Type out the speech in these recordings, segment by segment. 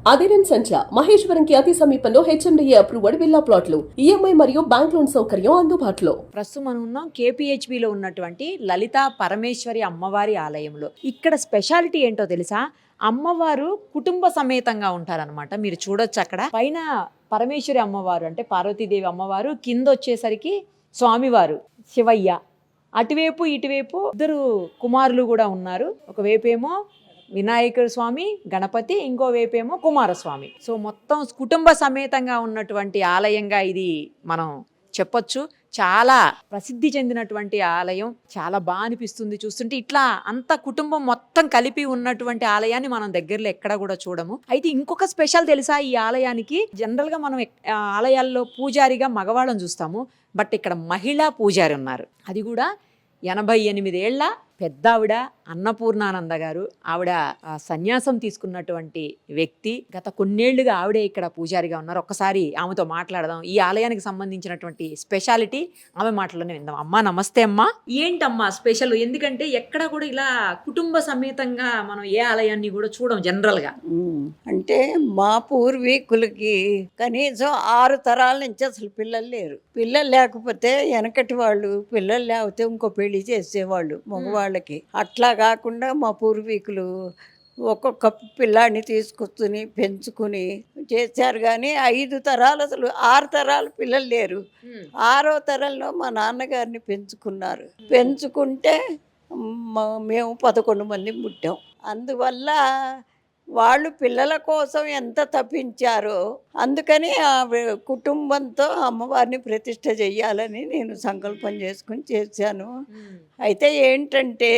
అదిరన్ సెంట్ర మహేశ్వరంకి అతి సమీపంలో HMDA approved villa ప్లాట్లు ఈఎంఐ మరియు బ్యాంక్ లోన్ సౌకర్యం అందుబాటులో. ప్రస్తుతం మనం ఉన్నాం కేపీహెచ్బిలో ఉన్నటువంటి లలితా పరమేశ్వరి అమ్మవారి ఆలయంలో. ఇక్కడ స్పెషాలిటీ ఏంటో తెలుసా? అమ్మవారు కుటుంబ సమేతంగా ఉంటారనమాట. మీరు చూడొచ్చు అక్కడ పైన పరమేశ్వరి అమ్మవారు అంటే పార్వతీదేవి అమ్మవారు, కింద వచ్చేసరికి స్వామివారు శివయ్య, అటువైపు ఇటువైపు ఇద్దరు కుమారులు కూడా ఉన్నారు. ఒకవైపేమో వినాయకుడు స్వామి, గణపతి, ఇంకో వైపేమో కుమారస్వామి. సో మొత్తం కుటుంబ సమేతంగా ఉన్నటువంటి ఆలయంగా ఇది మనం చెప్పొచ్చు. చాలా ప్రసిద్ధి చెందినటువంటి ఆలయం. చాలా బాగా అనిపిస్తుంది చూస్తుంటే. ఇట్లా అంత కుటుంబం మొత్తం కలిపి ఉన్నటువంటి ఆలయాన్ని మనం దగ్గరలో ఎక్కడ కూడా చూడము. అయితే ఇంకొక స్పెషల్ తెలుసా ఈ ఆలయానికి? జనరల్గా మనం ఆలయాల్లో పూజారిగా మగవాళ్ళని చూస్తాము, బట్ ఇక్కడ మహిళా పూజారి ఉన్నారు. అది కూడా 88 ఏళ్ల పెద్దావిడ అన్నపూర్ణానంద గారు. ఆవిడ సన్యాసం తీసుకున్నటువంటి వ్యక్తి. గత కొన్నేళ్లుగా ఆవిడే ఇక్కడ పూజారిగా ఉన్నారు. ఒక్కసారి ఆమెతో మాట్లాడదాం. ఈ ఆలయానికి సంబంధించినటువంటి స్పెషాలిటీ ఆమె మాటలోనే విందాం. అమ్మా నమస్తే అమ్మా. ఏంటమ్మా స్పెషల్? ఎందుకంటే ఎక్కడ కూడా ఇలా కుటుంబ సమేతంగా మనం ఏ ఆలయాన్ని కూడా చూడం జనరల్గా. అంటే మా పూర్వీకులకి కనీసం 6 తరాల నుంచి అసలు పిల్లలు లేరు. పిల్లలు లేకపోతే వెనకటి వాళ్ళు పిల్లలు లేకపోతే ఇంకో పెళ్లి చేసేవాళ్ళు మగవాళ్ళకి. అట్లా కాకుండా మా పూర్వీకులు ఒక్కొక్క పిల్లాడిని తీసుకొచ్చుని పెంచుకుని చేశారు. కానీ 5 తరాలు అసలు 6 తరాలు పిల్లలు లేరు. 6వ తరంలో మా నాన్నగారిని పెంచుకున్నారు. పెంచుకుంటే మేము 11 మంది పుట్టాం. అందువల్ల వాళ్ళు పిల్లల కోసం ఎంత తప్పించారో అందుకని ఆ కుటుంబంతో అమ్మవారిని ప్రతిష్ఠ చెయ్యాలని నేను సంకల్పం చేసుకుని చేశాను. అయితే ఏంటంటే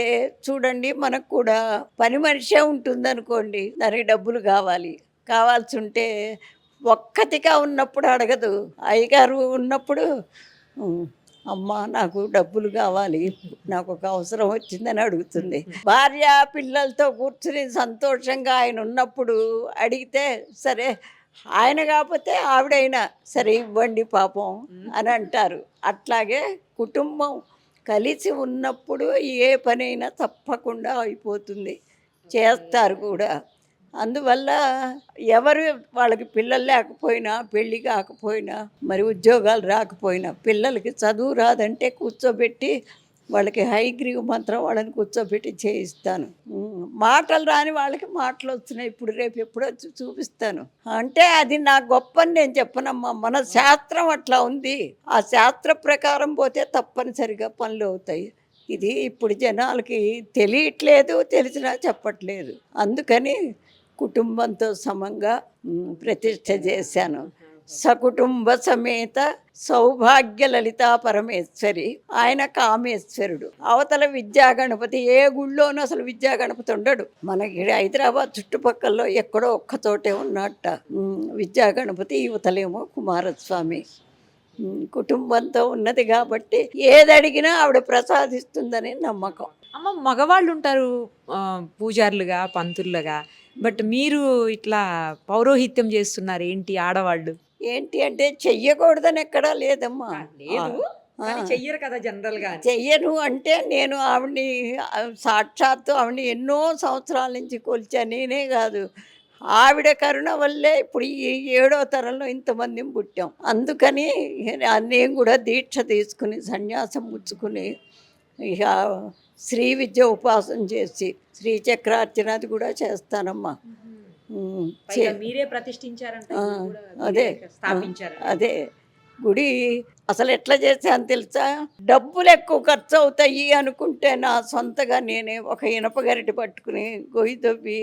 చూడండి, మనకు కూడా పని మనిషే ఉంటుందనుకోండి, దానికి డబ్బులు కావాల్సి ఉంటే ఒక్కతిగా ఉన్నప్పుడు అడగదు. అయ్యగారు ఉన్నప్పుడు అమ్మ నాకు డబ్బులు కావాలి, నాకు ఒక అవసరం వచ్చిందని అడుగుతుంది. భార్య పిల్లలతో కూర్చుని సంతోషంగా ఆయన ఉన్నప్పుడు అడిగితే సరే, ఆయన కాకపోతే ఆవిడైనా సరే ఇవ్వండి పాపం అని అంటారు. అట్లాగే కుటుంబం కలిసి ఉన్నప్పుడు ఏ పనైనా తప్పకుండా అయిపోతుంది, చేస్తారు కూడా. అందువల్ల ఎవరు వాళ్ళకి పిల్లలు లేకపోయినా, పెళ్ళి కాకపోయినా, మరి ఉద్యోగాలు రాకపోయినా, పిల్లలకి చదువు రాదంటే కూర్చోబెట్టి వాళ్ళకి హైగ్రీవ్ మంత్రం వాళ్ళని కూర్చోబెట్టి చేయిస్తాను. మాటలు రాని వాళ్ళకి మాటలు వస్తున్నాయి. ఇప్పుడు రేపు ఎప్పుడో చూపిస్తాను. అంటే అది నా గొప్పని నేను చెప్పనమ్మా. మన శాస్త్రం అట్లా ఉంది. ఆ శాస్త్ర ప్రకారం పోతే తప్పనిసరిగా పనులు అవుతాయి. ఇది ఇప్పుడు జనాలకి తెలియట్లేదు, తెలిసినా చెప్పట్లేదు. అందుకని కుటుంబంతో సమంగా ప్రతిష్ఠ చేశాను. సకుటుంబ సమేత సౌభాగ్య లలితా పరమేశ్వరి. ఆయన కామేశ్వరుడు. అవతల విద్యా గణపతి. ఏ గుళ్ళోనూ అసలు విద్యా గణపతి ఉండడు. మనకి హైదరాబాద్ చుట్టుపక్కల ఎక్కడో ఒక్కతోటే ఉన్నట్ట విద్యా గణపతి. యువతలేమో కుమారస్వామి. కుటుంబంతో ఉన్నది కాబట్టి ఏది అడిగినా ఆవిడ ప్రసాదిస్తుందని నమ్మకం. అమ్మ, మగవాళ్ళు ఉంటారు పూజారులుగా, పంతులుగా, బట్ మీరు ఇట్లా పౌరోహిత్యం చేస్తున్నారు ఏంటి? ఆడవాళ్ళు ఏంటి అంటే చెయ్యకూడదని ఎక్కడా లేదమ్మా. లేదు, చెయ్యరు కదా జనరల్ గా. చెయ్యను అంటే నేను ఆవిడ్ని సాక్షాత్తు ఆవిడ్ని ఎన్నో సంవత్సరాల నుంచి కొలిచాను. నేనే కాదు, ఆవిడ కరుణ వల్లే ఇప్పుడు ఈ 7వ తరంలో ఇంతమంది పుట్టాం. అందుకని నేను కూడా దీక్ష తీసుకుని సన్యాసం పుచ్చుకుని ఇక శ్రీ విద్య ఉపాసన చేసి శ్రీచక్రార్చనది కూడా చేస్తానమ్మా. మీరే ప్రతిష్ఠించారంట. అదే గుడి అసలు ఎట్లా చేశాను తెలుసా? డబ్బులు ఎక్కువ ఖర్చు అవుతాయి అనుకుంటే నా సొంతగా నేనే ఒక ఇనప గరిటె పట్టుకుని గొయ్యి తవ్వి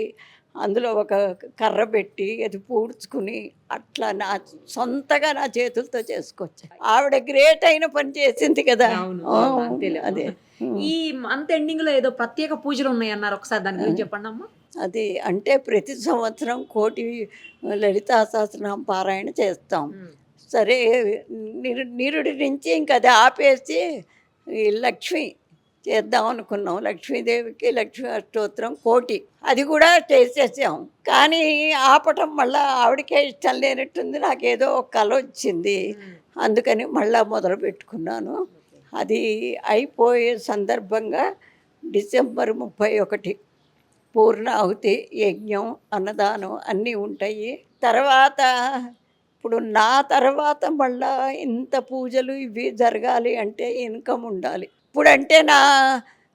అందులో ఒక కర్ర పెట్టి అది పూడ్చుకుని అట్లా నా సొంతగా నా చేతులతో చేసుకొచ్చా. ఆవిడ గ్రేట్ అయిన పని చేసింది కదా. అదే ఈ మంత్ ఎండింగ్ లో ఏదో ప్రత్యేక పూజలు ఉన్నాయి అన్నారు, ఒకసారి దాని గురించి చెప్పండి అమ్మా. అది అంటే ప్రతి సంవత్సరం 1,000 లలితా సహస్రనామ పారాయణ చేస్తాం. సరే, నిరుడి నుంచి ఇంక అది ఆపేసి లక్ష్మి చేద్దాం అనుకున్నాం. లక్ష్మీదేవికి లక్ష్మీ అష్టోత్తరం 1,000 అది కూడా చేసేసాం. కానీ ఆపటం మళ్ళీ ఆవిడకే ఇష్టం లేనట్టుంది. నాకేదో ఒక కళ వచ్చింది, అందుకని మళ్ళీ మొదలు పెట్టుకున్నాను. అది అయిపోయే సందర్భంగా డిసెంబర్ 31 పూర్ణాహుతి, యజ్ఞం, అన్నదానం అన్నీ ఉంటాయి. తర్వాత ఇప్పుడు నా తర్వాత మళ్ళా ఇంత పూజలు ఇవి జరగాలి అంటే ఇన్కమ్ ఉండాలి. ఇప్పుడంటే నా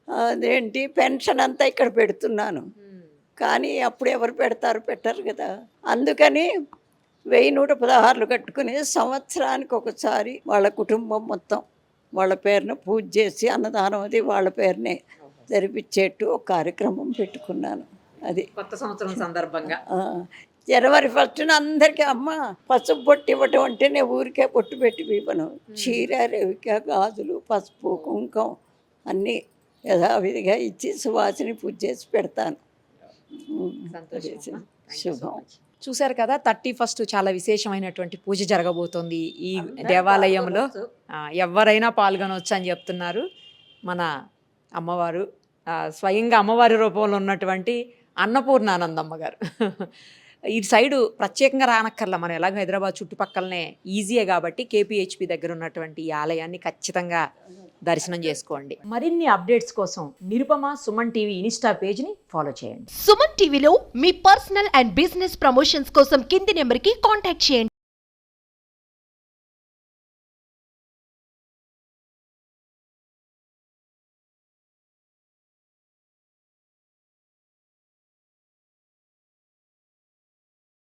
అదేంటి పెన్షన్ అంతా ఇక్కడ పెడుతున్నాను, కానీ అప్పుడు ఎవరు పెడతారు? పెట్టరు కదా. అందుకని 1116 కట్టుకుని సంవత్సరానికి ఒకసారి వాళ్ళ కుటుంబం మొత్తం వాళ్ళ పేరున పూజ చేసి అన్నదానం అది వాళ్ళ పేరునే జరిపించేట్టు ఒక కార్యక్రమం పెట్టుకున్నాను. అది కొత్త సంవత్సరం సందర్భంగా జనవరి 1న అందరికీ అమ్మ పసుపు బొట్టు ఇవ్వటం అంటే నేను ఊరికే బొట్టు పెట్టి ఇవ్వను. చీర, రేవిక, గాజులు, పసుపు, కుంకం అన్నీ యథావిధిగా ఇచ్చి సువాసిని పూజ చేసి పెడతాను. శుభం. చూశారు కదా, 31st చాలా విశేషమైనటువంటి పూజ జరగబోతోంది ఈ దేవాలయంలో. ఎవరైనా పాల్గొనవచ్చు అని చెప్తున్నారు మన అమ్మవారు, స్వయంగా అమ్మవారి రూపంలో ఉన్నటువంటి అన్నపూర్ణానందమ్మ గారు. ఈ సైడు ప్రత్యేకంగా రానక్కర్లా, మనం ఎలాగో హైదరాబాద్ చుట్టుపక్కలనే ఈజీయే కాబట్టి కేపీహెచ్పి దగ్గర ఉన్నటువంటి ఈ ఆలయాన్ని ఖచ్చితంగా దర్శనం చేసుకోండి. మరిన్ని అప్డేట్స్ కోసం నిరుపమ సుమన్ టీవీ ఇన్స్టా పేజ్ని ఫాలో చేయండి. సుమన్ టీవీలో మీ పర్సనల్ అండ్ బిజినెస్ ప్రమోషన్స్ కోసం కింది నెంబర్కి కాంటాక్ట్ చేయండి.